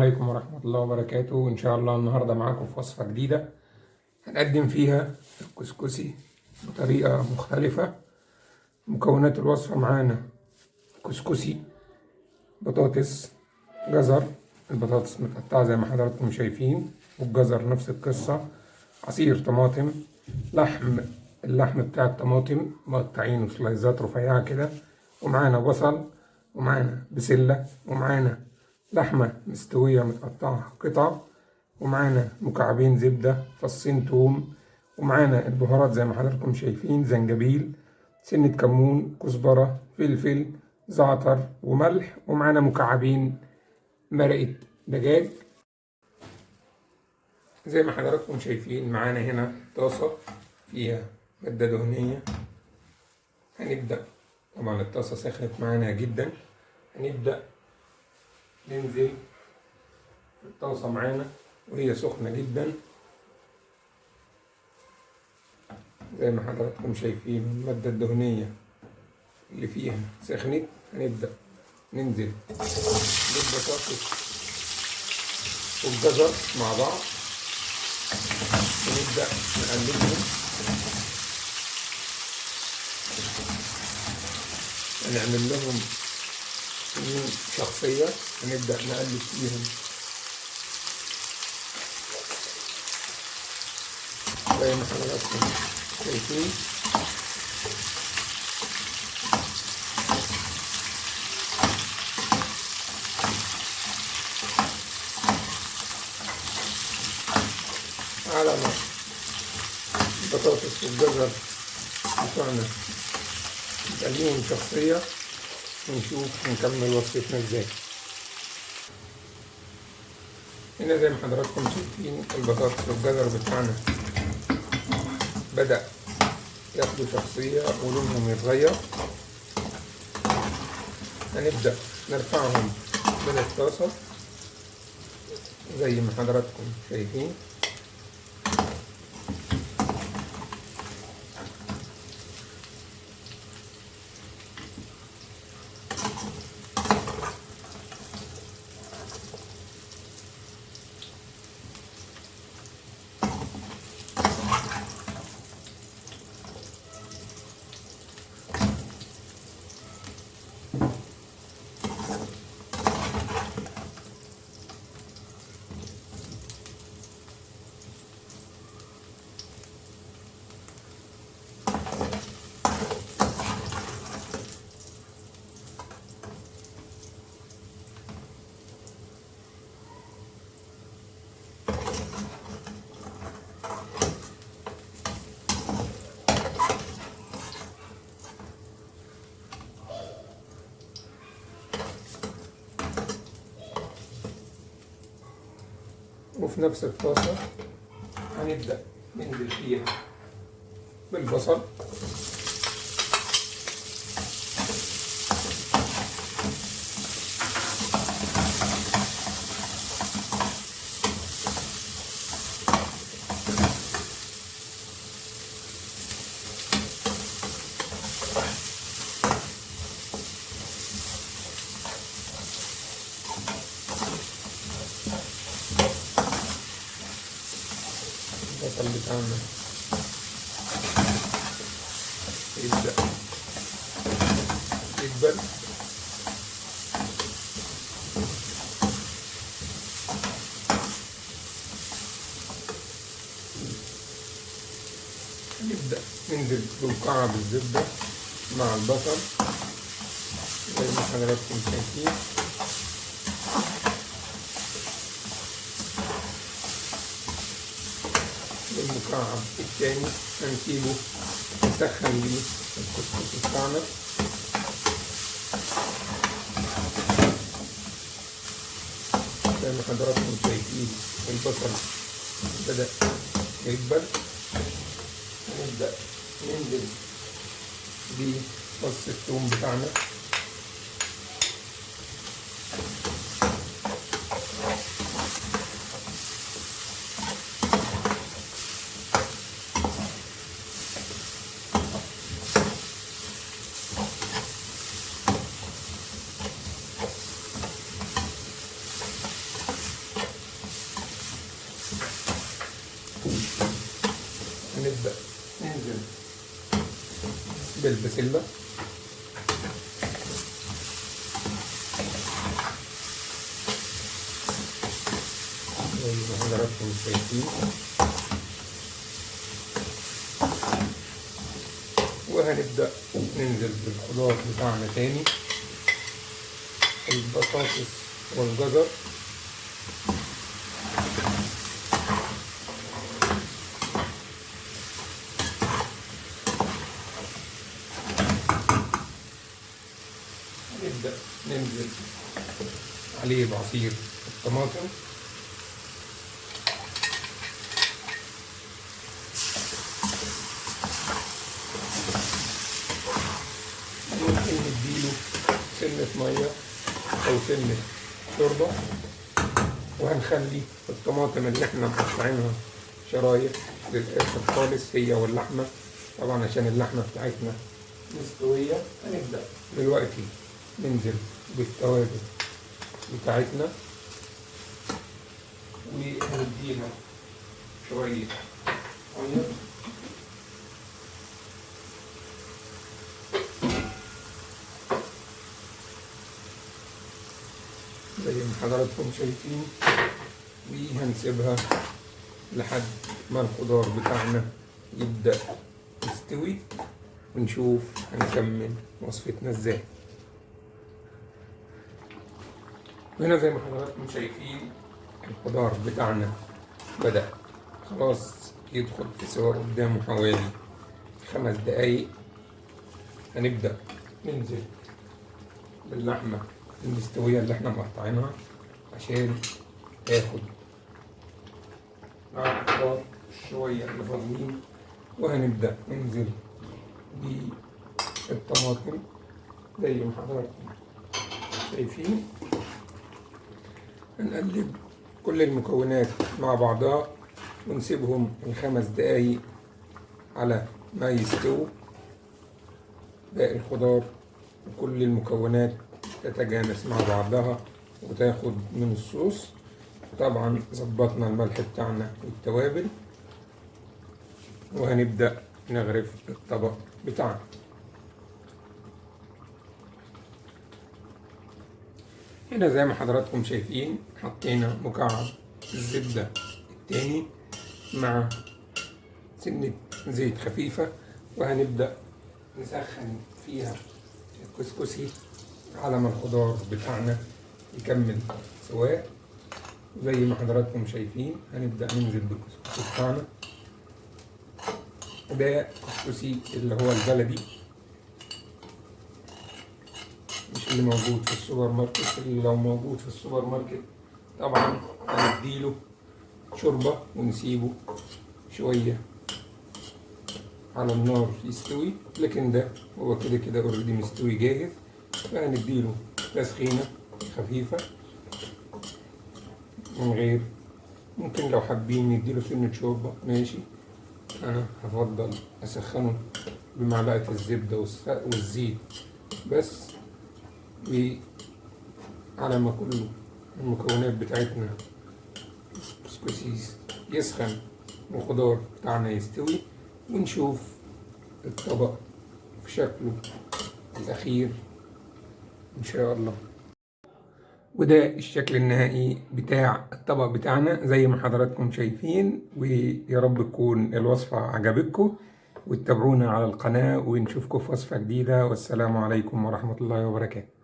عليكم ورحمة الله وبركاته. إن شاء الله النهاردة معاكم في وصفة جديدة هنقدم فيها الكسكسي بطريقة مختلفة. مكونات الوصفة معانا كسكسي، بطاطس، جزر، البطاطس متقطعة زي ما حضراتكم شايفين، والجزر نفس القصة، عصير طماطم، اللحم بتاع الطماطم مقطعينه سلايزات رفيعة كده، ومعانا بصل، ومعانا بسلة، ومعانا لحمة مستوية متقطعة قطع، ومعانا مكعبين زبدة، فصين توم، ومعانا البهارات زي ما حضراتكم شايفين: زنجبيل، سنة كمون، كزبرة، فلفل، زعتر، وملح، ومعانا مكعبين مرقة دجاج. زي ما حضراتكم شايفين معانا هنا طاسة فيها مادة دهنية. هنبدأ، طبعا الطاسة سخنت معانا جدا، هنبدأ ننزل في الطاسة معانا وهي سخنة جدا. زي ما حضراتكم شايفين المادة الدهنية اللي فيها سخنت. هنبدأ ننزل بالبطاطس والجزر مع بعض ونبدأ نقلبهم. هنعمل لهم سنين شخصية، هنبدأ نقلب فيهم زي ما حضراتكم شايفين. على ما البطاطس والجزر بتوعنا يبقى ليهم شخصية، ونشوف نكمل وصفتنا ازاي. هنا زي ما حضراتكم شايفين البطاطس والجزر بتاعنا بدأ ياخدوا شخصية ولونهم يتغير. هنبدأ نرفعهم من الطاسة زي ما حضراتكم شايفين. وفي نفس الطاسة هنبدأ ننزل فيها بالبصل، البصل بتاعنا يبدأ يكبر. نبدأ ننزل بمكعب الزبدة مع البصل زي ما حضراتكم شايفين. المكعب التاني هنسيبه نسخن بيه الكسكسي بتاعنا. زي ما حضراتكم شايفين البصل بدأ يكبر. هنبدأ ننزل بفص الثوم بتاعنا، بالبسلة زي ما حضراتكم شايفين، وهنبدأ ننزل بالخضار بتاعنا تاني، البطاطس والجزر هنبدأ ننزل عليه بعصير الطماطم، ممكن نديله سنة مية أو سنة شوربة، وهنخلي الطماطم اللي احنا مقطعينها شرايح للآخر خالص هي واللحمة، طبعا عشان اللحمة بتاعتنا مستوية. هنبدأ دلوقتي ننزل بالتوابل بتاعتنا، وهنديها شوية مية زي ما حضراتكم شايفين، وهنسيبها لحد ما الخضار بتاعنا يبدأ يستوي، ونشوف هنكمل وصفتنا ازاي. وهنا زي ما حضراتكم شايفين الخضار بتاعنا بدأ خلاص يدخل في سوا قدامه حوالي 5 دقايق. هنبدأ ننزل باللحمة المستوية اللي احنا مقطعينها عشان تاخد مع الخضار شوية اللي فاضلين، وهنبدأ ننزل بالطماطم زي ما حضراتكم شايفين. هنقلب كل المكونات مع بعضها ونسيبهم 5 دقايق على ما يستووا باقي الخضار، وكل المكونات تتجانس مع بعضها وتاخد من الصوص. طبعا ظبطنا الملح بتاعنا والتوابل، وهنبدأ نغرف الطبق بتاعنا. هنا زي ما حضراتكم شايفين حطينا مكعب الزبدة التاني مع سنة زيت خفيفة، وهنبدأ نسخن فيها الكسكسي على ما الخضار بتاعنا يكمل سواء. زي ما حضراتكم شايفين هنبدأ ننزل بالكسكسي بتاعنا، ده كسكسي اللي هو البلدي مش اللي موجود في السوبر ماركت. اللي لو موجود في السوبر ماركت طبعا هنديله شوربة ونسيبه شوية على النار يستوي، لكن ده هو كده كده اوريدي مستوي جاهز. فهنديله تسخينة خفيفة من غير، ممكن لو حابين نديله سنة شوربة ماشي، أنا هفضل أسخنه بمعلقة الزبدة والزيت بس. وعلى ما كل المكونات بتاعتنا كسكسي يسخن والخضار بتاعنا يستوي، ونشوف الطبق في شكله الأخير إن شاء الله. وده الشكل النهائي بتاع الطبق بتاعنا زي ما حضراتكم شايفين، ويا رب تكون الوصفة عجبتكم، وتتابعونا على القناة ونشوفكم في وصفة جديدة، والسلام عليكم ورحمة الله وبركاته.